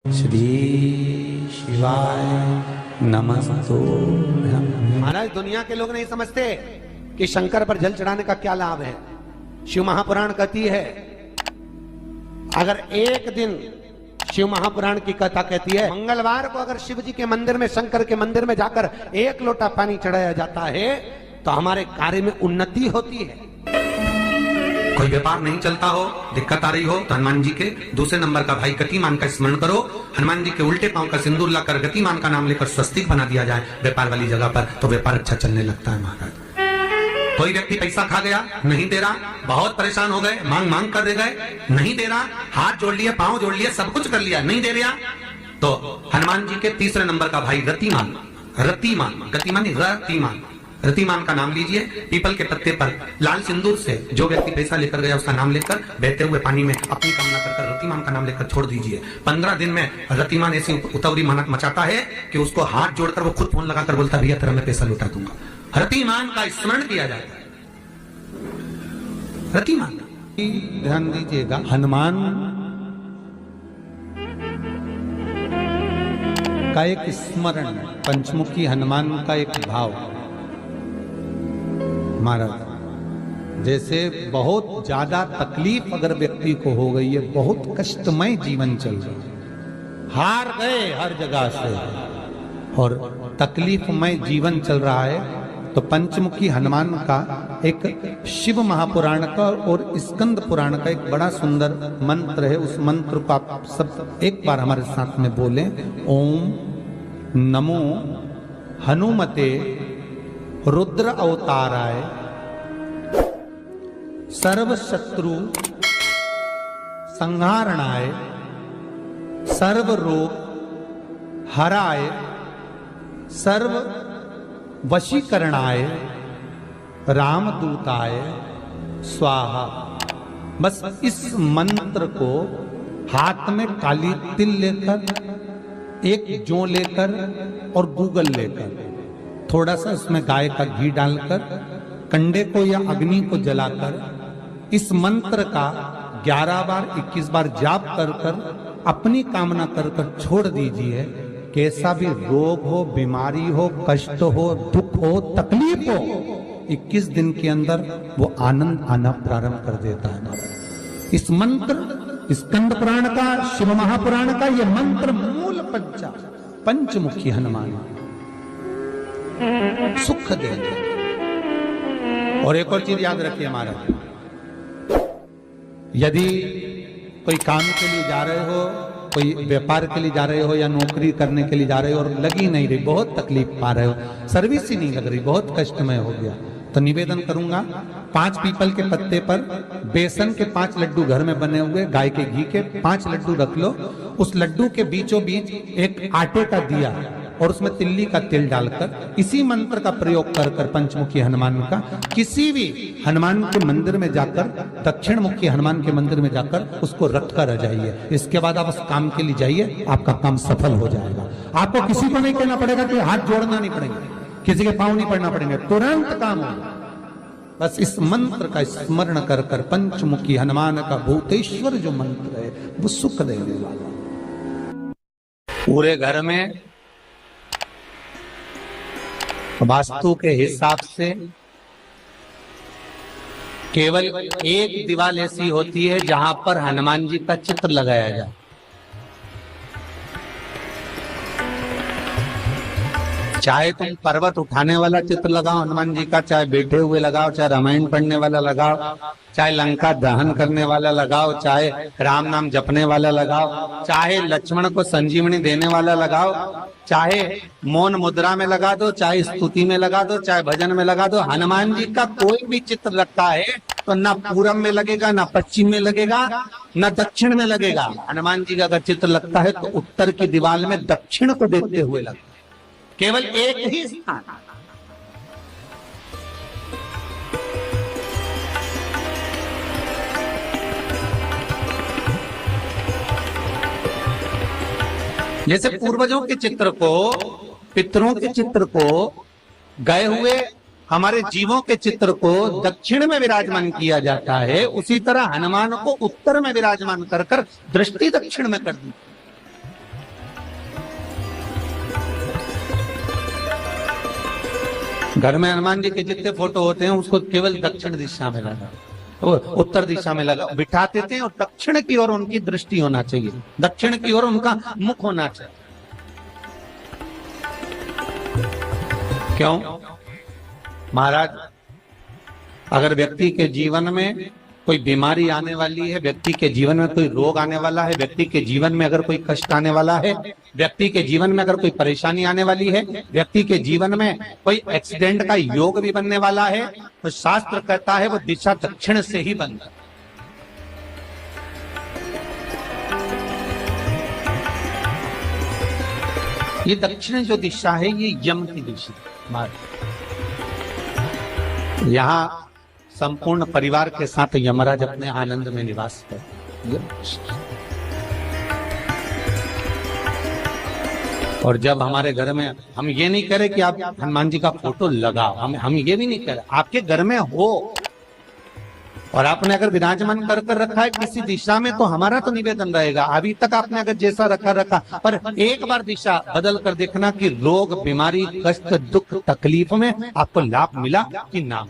श्री शिवाय नमस्तु। महाराज, दुनिया के लोग नहीं समझते कि शंकर पर जल चढ़ाने का क्या लाभ है। शिव महापुराण कहती है, अगर एक दिन शिव महापुराण की कथा कहती है, मंगलवार को अगर शिव जी के मंदिर में, शंकर के मंदिर में जाकर एक लोटा पानी चढ़ाया जाता है तो हमारे कार्य में उन्नति होती है। कोई व्यापार नहीं चलता हो, दिक्कत आ रही हो, तो हनुमान जी के दूसरे नंबर का भाई गतिमान का स्मरण करो। हनुमान जी के उल्टे पांव का सिंदूर लाकर गतिमान का नाम लेकर स्वस्तिक बना दिया जाए व्यापार वाली जगह पर, तो व्यापार अच्छा चलने लगता है। महाराज, कोई व्यक्ति पैसा खा गया, नहीं दे रहा, बहुत परेशान हो गए, मांग मांग कर दे गए, नहीं दे रहा, हाथ जोड़ लिया, पांव जोड़ लिया, सब कुछ कर लिया, नहीं दे रहा, तो हनुमान जी के तीसरे नंबर का भाई रतिमान, रतिमान, गतिमान रतिमान, रतिमान का नाम लीजिए। पीपल के पत्ते पर लाल सिंदूर से जो व्यक्ति पैसा लेकर गया उसका नाम लेकर बहते हुए पानी में अपनी कामना कर रतिमान का नाम लेकर छोड़ दीजिए। 15 दिन में रतिमान ऐसी उतावली मानत मचाता है कि उसको हाथ जोड़कर वो खुद फोन लगाकर बोलता, भैया तेरा मैं पैसा लौटा दूंगा। रतिमान का स्मरण किया जाता है। रतिमान, ध्यान दीजिएगा, हनुमान का एक स्मरण, पंचमुखी हनुमान का एक भाव। महाराज, जैसे बहुत ज्यादा तकलीफ अगर व्यक्ति को हो गई है, बहुत कष्टमय जीवन चल रहा है, हार गए हर जगह से और तकलीफमय जीवन चल रहा है, तो पंचमुखी हनुमान का एक शिव महापुराण का और स्कंद पुराण का एक बड़ा सुंदर मंत्र है। उस मंत्र को आप सब एक बार हमारे साथ में बोलें। ओम नमो हनुमते रुद्र अवताराय सर्व शत्रु संहारणाय सर्व रोग हराय सर्व वशीकरणाय रामदूताय स्वाहा। बस इस मंत्र को हाथ में काली तिल लेकर, एक जौ लेकर और गूगल लेकर, थोड़ा सा उसमें गाय का घी डालकर, कंडे को या अग्नि को जलाकर इस मंत्र का 11 बार 21 बार जाप कर कर अपनी कामना कर कर छोड़ दीजिए। कैसा भी रोग हो, बीमारी हो, कष्ट हो, दुख हो, तकलीफ हो, 21 दिन के अंदर वो आनंद आना प्रारंभ कर देता है। इस मंत्र, स्कंद पुराण का, शिव महापुराण का ये मंत्र मूल पंचमुखी हनुमान सुख देंगे। और एक और चीज याद रखिए महाराज, यदि कोई काम के लिए जा रहे हो, कोई व्यापार के लिए जा रहे हो या नौकरी करने के लिए जा रहे हो और लगी नहीं रही, बहुत तकलीफ पा रहे हो, सर्विस ही नहीं लग रही, बहुत कष्टमय हो गया, तो निवेदन करूंगा 5 पीपल के पत्ते पर बेसन के 5 लड्डू घर में बने हुए, गाय के घी के 5 लड्डू रख लो। उस लड्डू के बीचों बीच एक आटे का दिया और उसमें तिल्ली का तेल डालकर इसी मंत्र का प्रयोग कर कर पंचमुखी हनुमान का किसी भी हनुमान के मंदिर में जाकर, दक्षिण मुखी हनुमान के मंदिर में जाकर उसको रख कर आ जाइए। इसके बाद आप उस काम के लिए जाइए, आपका काम सफल हो जाएगा। आपको किसी को नहीं कहना पड़ेगा कि हाथ जोड़ना नहीं पड़ेगा, किसी के पांव नहीं पड़ना पड़ेंगे, तुरंत काम होगा। बस इस मंत्र का स्मरण कर कर पंचमुखी हनुमान का भूतेश्वर जो मंत्र है वो सुख देने वाला। पूरे घर में वास्तु के हिसाब से केवल एक दीवार ऐसी होती है जहां पर हनुमान जी का चित्र लगाया जाए। चाहे तुम पर्वत उठाने वाला चित्र लगाओ हनुमान जी का, चाहे बैठे हुए लगाओ, चाहे रामायण पढ़ने वाला लगाओ, चाहे लंका दहन करने वाला लगाओ, चाहे राम नाम जपने वाला लगाओ, चाहे लक्ष्मण को संजीवनी देने वाला लगाओ, चाहे मौन मुद्रा में लगा दो, चाहे स्तुति में लगा दो, चाहे भजन में लगा दो। हनुमान जी का कोई भी चित्र लगता है तो ना पूरब में लगेगा, ना पश्चिम में लगेगा, ना दक्षिण में लगेगा। हनुमान जी का अगर चित्र लगता है तो उत्तर की दीवार में दक्षिण को देखते हुए लगता है, केवल एक ही स्थान। जैसे पूर्वजों के चित्र को, पितरों के चित्र को, गए हुए हमारे जीवों के चित्र को दक्षिण में विराजमान किया जाता है, उसी तरह हनुमान को उत्तर में विराजमान कर कर दृष्टि दक्षिण में कर दी। घर में हनुमान जी के जितने फोटो होते हैं उसको केवल दक्षिण दिशा में लगा, वो उत्तर दिशा में लगा बिठाते थे, और दक्षिण की ओर उनकी दृष्टि होना चाहिए, दक्षिण की ओर उनका मुख होना चाहिए। क्यों? महाराज, अगर व्यक्ति के जीवन में कोई बीमारी आने वाली है, व्यक्ति के जीवन में कोई रोग आने वाला है, व्यक्ति के जीवन में अगर कोई कष्ट आने वाला है, व्यक्ति के जीवन में अगर कोई परेशानी आने वाली है, व्यक्ति के जीवन में कोई एक्सीडेंट का योग भी बनने वाला है, तो शास्त्र कहता है वो दिशा दक्षिण से ही बनता है। ये दक्षिण जो दिशा है ये यम की दिशा। यहाँ संपूर्ण परिवार के साथ यमराज अपने आनंद में निवास करते। और जब हमारे घर में, हम ये नहीं कह रहे कि आप हनुमान जी का फोटो लगाओ, हम ये भी नहीं कह रहे, आपके घर में हो और आपने अगर विराजमान कर रखा है किसी दिशा में, तो हमारा तो निवेदन रहेगा, अभी तक आपने अगर जैसा रखा, पर एक बार दिशा बदल कर देखना कि रोग, बीमारी, कष्ट, दुख, तकलीफ में आपको लाभ मिला कि ना।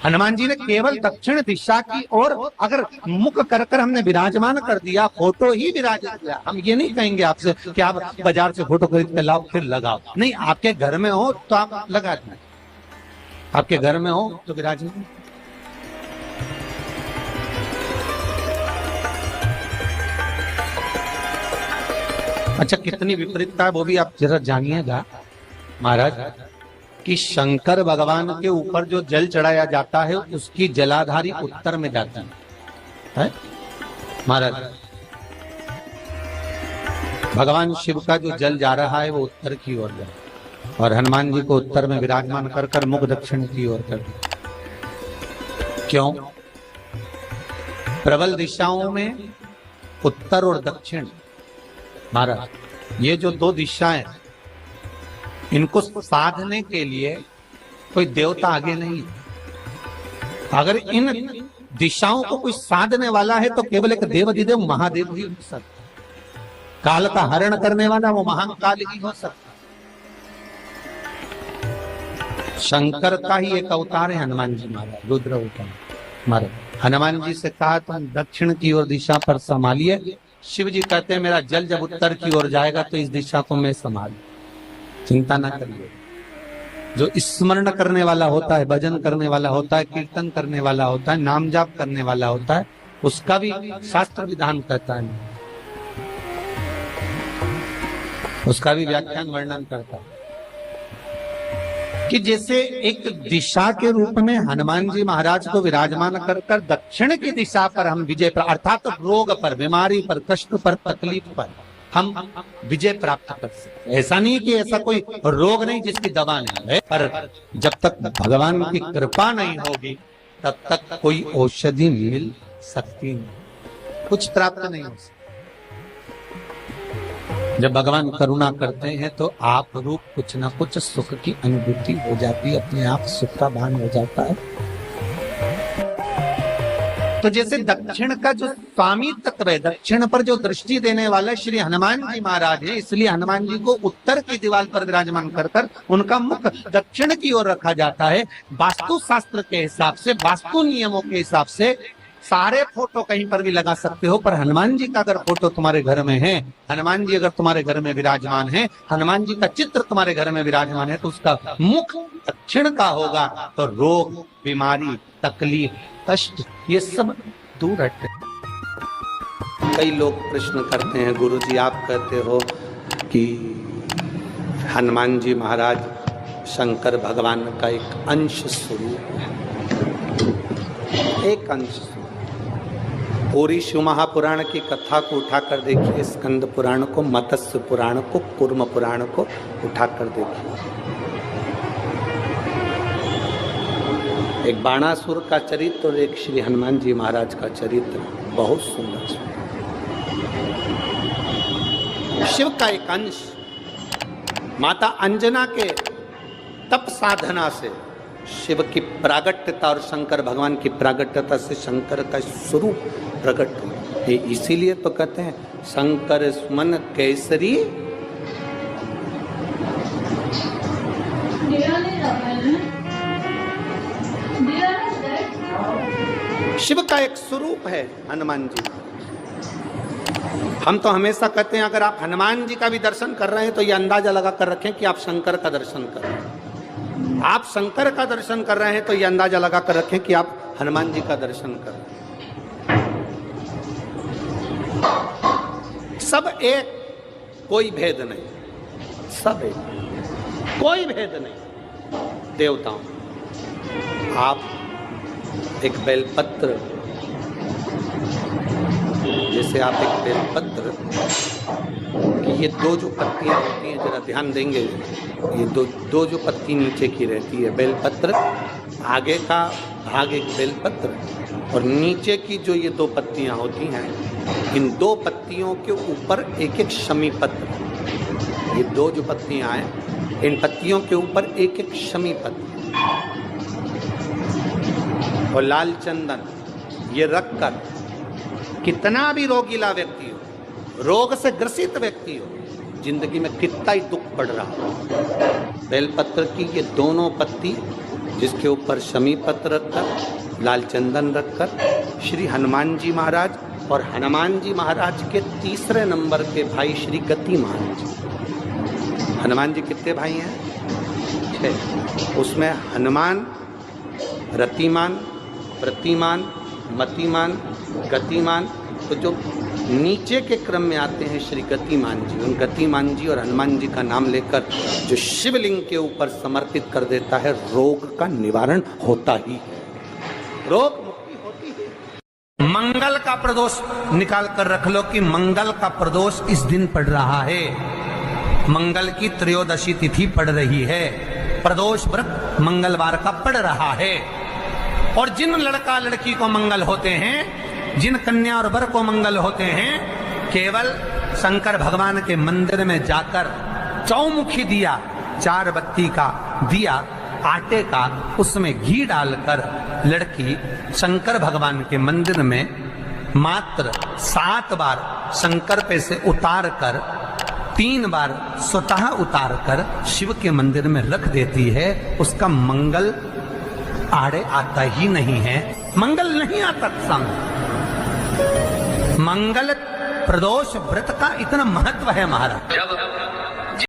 हनुमान जी ने केवल दक्षिण दिशा की ओर अगर मुख कर हमने विराजमान कर दिया, फोटो ही विराजित किया। हम ये नहीं कहेंगे आपसे कि आप बाजार से फोटो खरीद के लाओ फिर लगाओ, नहीं, आपके घर में हो तो आप लगा दें, आपके घर में हो तो विराजमान। अच्छा, कितनी विपरीतता है वो भी आप जरा जानिएगा महाराज, कि शंकर भगवान के ऊपर जो जल चढ़ाया जाता है उसकी जलाधारी उत्तर में जाती है महाराज। भगवान शिव का जो जल जा रहा है वो उत्तर की ओर जा, और हनुमान जी को उत्तर में विराजमान कर मुख दक्षिण की ओर कर। क्यों? प्रबल दिशाओं में उत्तर और दक्षिण महाराज, ये जो दो दिशाएं, इनको साधने के लिए कोई देवता आगे नहीं। अगर इन दिशाओं को कोई साधने वाला है तो केवल एक देवाधिदेव महादेव ही हो सकता। काल का हरण करने वाला वो महाकाल ही हो सकता। शंकर का ही एक अवतार है हनुमान जी महाराज, रुद्र अवतार महाराज। हनुमान जी से कहा तुम दक्षिण की ओर दिशा पर संभालिए, शिव जी कहते हैं मेरा जल जब उत्तर की ओर जाएगा तो इस दिशा को मैं संभालू, चिंता ना करिए। जो स्मरण करने वाला होता है, भजन करने वाला होता है, कीर्तन करने वाला होता है, नाम जाप करने वाला होता है, उसका भी शास्त्र विधान कहता है, उसका भी व्याख्यान वर्णन करता है कि जैसे एक दिशा के रूप में हनुमान जी महाराज को विराजमान कर दक्षिण की दिशा पर हम विजय पर, अर्थात रोग पर, बीमारी पर, कष्ट पर, तकलीफ पर हम विजय प्राप्त कर सकते। ऐसा नहीं कि ऐसा कोई रोग नहीं जिसकी दवा नहीं है, पर जब तक भगवान की कृपा नहीं होगी तब तक कोई औषधि मिल सकती नहीं, कुछ प्राप्त नहीं हो सकता। जब भगवान करुणा करते हैं तो आप रूप कुछ ना कुछ सुख की अनुभूति हो जाती है, अपने आप सुख का भान हो जाता है। तो जैसे दक्षिण का जो स्वामी तत्व है, दक्षिण पर जो दृष्टि देने वाला श्री हनुमान जी महाराज है, इसलिए हनुमान जी को उत्तर की दीवार पर विराजमान कर उनका मुख दक्षिण की ओर रखा जाता है। वास्तु शास्त्र के हिसाब से, वास्तु नियमों के हिसाब से सारे फोटो कहीं पर भी लगा सकते हो, पर हनुमान जी का अगर फोटो तुम्हारे घर में है, हनुमान जी अगर तुम्हारे घर में विराजमान है, हनुमान जी का चित्र तुम्हारे घर में विराजमान है, तो उसका मुख दक्षिण का होगा, तो रोग, बीमारी, तकलीफ, कष्ट ये सब दूर हटते। कई लोग प्रश्न करते हैं, गुरुजी आप कहते हो कि हनुमान जी महाराज शंकर भगवान का एक अंश स्वरूप है, एक अंश। पूरी शिव महापुराण की कथा को उठाकर देखिए, स्कंद पुराण को, मत्स्य पुराण को, कूर्म पुराण को उठाकर देखिए। एक बाणासुर का चरित्र और एक श्री हनुमान जी महाराज का चरित्र बहुत सुंदर। शिव का एक अंश माता अंजना के तप साधना से शिव की प्रागट्यता और शंकर भगवान की प्रागट्यता से शंकर का स्वरूप प्रकट हुआ। इसीलिए तो कहते हैं शंकर सुमन केसरी शिव का एक स्वरूप है हनुमान जी। हम तो हमेशा कहते हैं अगर आप हनुमान जी का भी दर्शन कर रहे हैं तो ये अंदाजा लगा कर रखें कि आप शंकर का दर्शन कर रहे हैं। आप शंकर का दर्शन कर रहे हैं तो ये अंदाजा लगा कर रखें कि आप हनुमान जी का दर्शन कर रहे हैं। सब एक, कोई भेद नहीं, सब एक, कोई भेद नहीं। देवताओं, आप एक बेलपत्र, जैसे आप एक बेलपत्र कि ये दो जो पत्तियां होती हैं, जरा ध्यान देंगे, ये दो जो पत्ती नीचे की रहती है बेलपत्र, आगे का भाग एक बेलपत्र और नीचे की जो ये दो पत्तियां होती हैं, इन दो पत्तियों के ऊपर एक एक शमी पत्र। ये दो जो पत्तियां हैं, इन पत्तियों के ऊपर एक एक शमी पत्र और लाल चंदन ये रखकर कितना भी रोगीला व्यक्ति हो, रोग से ग्रसित व्यक्ति हो, जिंदगी में कितना ही दुख पड़ रहा हो, बेलपत्र की ये दोनों पत्ती जिसके ऊपर शमी पत्र रखकर, लाल चंदन रखकर श्री हनुमान जी महाराज और हनुमान जी महाराज के तीसरे नंबर के भाई श्री गतिमान जी। हनुमान जी कितने भाई हैं? 6। उसमें हनुमान, रतिमान, प्रतिमान, मतिमान, गतिमान, तो जो नीचे के क्रम में आते हैं श्री गतिमान जी, उन गतिमान जी और हनुमान जी का नाम लेकर जो शिवलिंग के ऊपर समर्पित कर देता है, रोग का निवारण होता ही है, रोग मुक्ति होती है। मंगल का प्रदोष निकाल कर रख लो कि मंगल का प्रदोष इस दिन पड़ रहा है, मंगल की त्रयोदशी तिथि पड़ रही है, प्रदोष व्रत मंगलवार का पड़ रहा है। और जिन लड़का लड़की को मंगल होते हैं, जिन कन्या और वर को मंगल होते हैं, केवल शंकर भगवान के मंदिर में जाकर चौमुखी दिया, 4 बत्ती का दिया आटे का, उसमें घी डालकर लड़की शंकर भगवान के मंदिर में मात्र 7 बार शंकर पे से उतार कर 3 बार स्वतः उतार कर शिव के मंदिर में रख देती है, उसका मंगल आड़े आता ही नहीं है, मंगल नहीं आता सामने। मंगल प्रदोष व्रत का इतना महत्व है महाराज। जब